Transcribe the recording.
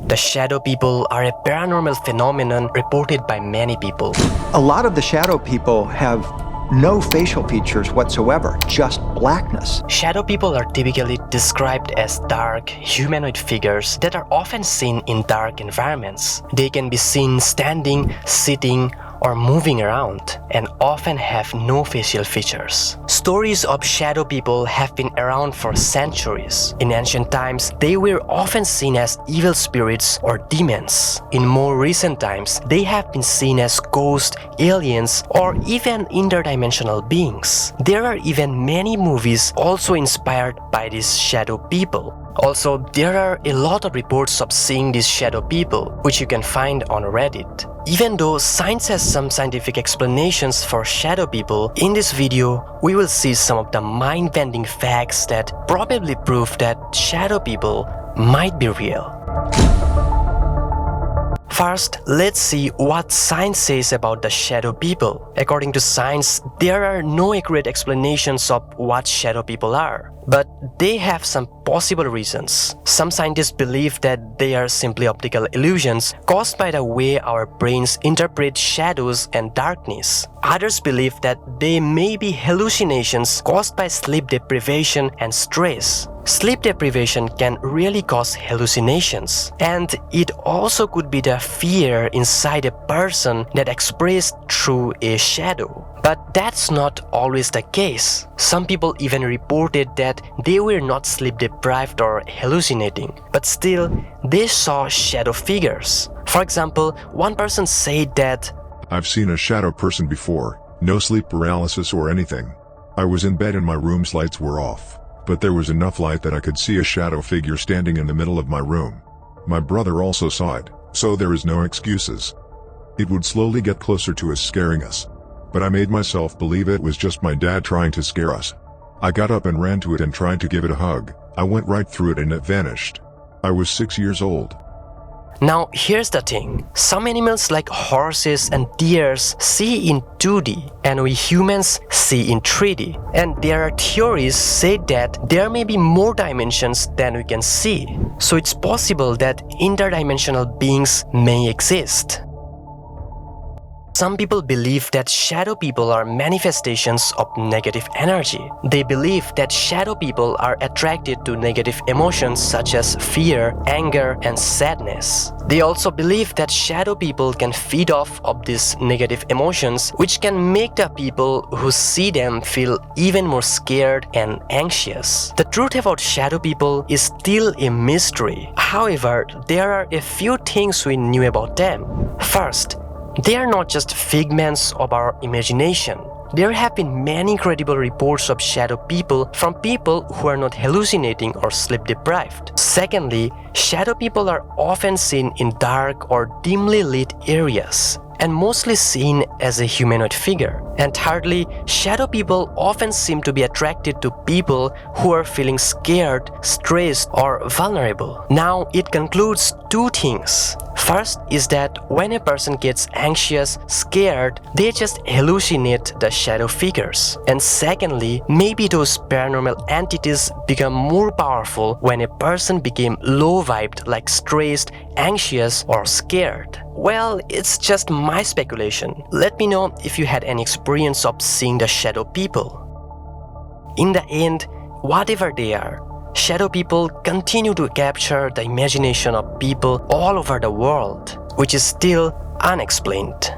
The shadow people are a paranormal phenomenon reported by many people. A lot of the shadow people have no facial features whatsoever, just blackness. Shadow people are typically described as dark, humanoid figures that are often seen in dark environments. They can be seen standing, sitting, or moving around, and often have no facial features. Stories of shadow people have been around for centuries. In ancient times, they were often seen as evil spirits or demons. In more recent times, they have been seen as ghosts, aliens, or even interdimensional beings. There are even many movies also inspired by these shadow people. Also, there are a lot of reports of seeing these shadow people, which you can find on Reddit. Even though science has some scientific explanations for shadow people, in this video, we will see some of the mind-bending facts that probably prove that shadow people might be real. First, let's see what science says about the shadow people. According to science, there are no accurate explanations of what shadow people are, but they have some possible reasons. Some scientists believe that they are simply optical illusions caused by the way our brains interpret shadows and darkness. Others believe that they may be hallucinations caused by sleep deprivation and stress. Sleep deprivation can really cause hallucinations, and it also could be the fear inside a person that expressed through a shadow. But that's not always the case. Some people even reported that they were not sleep deprived or hallucinating, but still they saw shadow figures. For example, one person said that, "I've seen a shadow person before, no sleep paralysis or anything. I was in bed and my room's lights were off, but there was enough light that I could see a shadow figure standing in the middle of my room. My brother also saw it, so there is no excuses. It would slowly get closer to us, scaring us. But I made myself believe it was just my dad trying to scare us. I got up and ran to it and tried to give it a hug. I went right through it and it vanished. I was 6 years old." Now here's the thing, some animals like horses and deers see in 2D and we humans see in 3D. And there are theories say that there may be more dimensions than we can see. So it's possible that interdimensional beings may exist. Some people believe that shadow people are manifestations of negative energy. They believe that shadow people are attracted to negative emotions such as fear, anger, and sadness. They also believe that shadow people can feed off of these negative emotions, which can make the people who see them feel even more scared and anxious. The truth about shadow people is still a mystery. However, there are a few things we knew about them. First, they are not just figments of our imagination. There have been many credible reports of shadow people from people who are not hallucinating or sleep deprived. Secondly, shadow people are often seen in dark or dimly lit areas and mostly seen as a humanoid figure. And thirdly, shadow people often seem to be attracted to people who are feeling scared, stressed, or vulnerable. Now, it concludes two things. First is that when a person gets anxious, scared, they just hallucinate the shadow figures. And secondly, maybe those paranormal entities become more powerful when a person became low-vibed, like stressed, anxious, or scared. Well, it's just my speculation. Let me know if you had any experience of seeing the shadow people. In the end, whatever they are, shadow people continue to capture the imagination of people all over the world, which is still unexplained.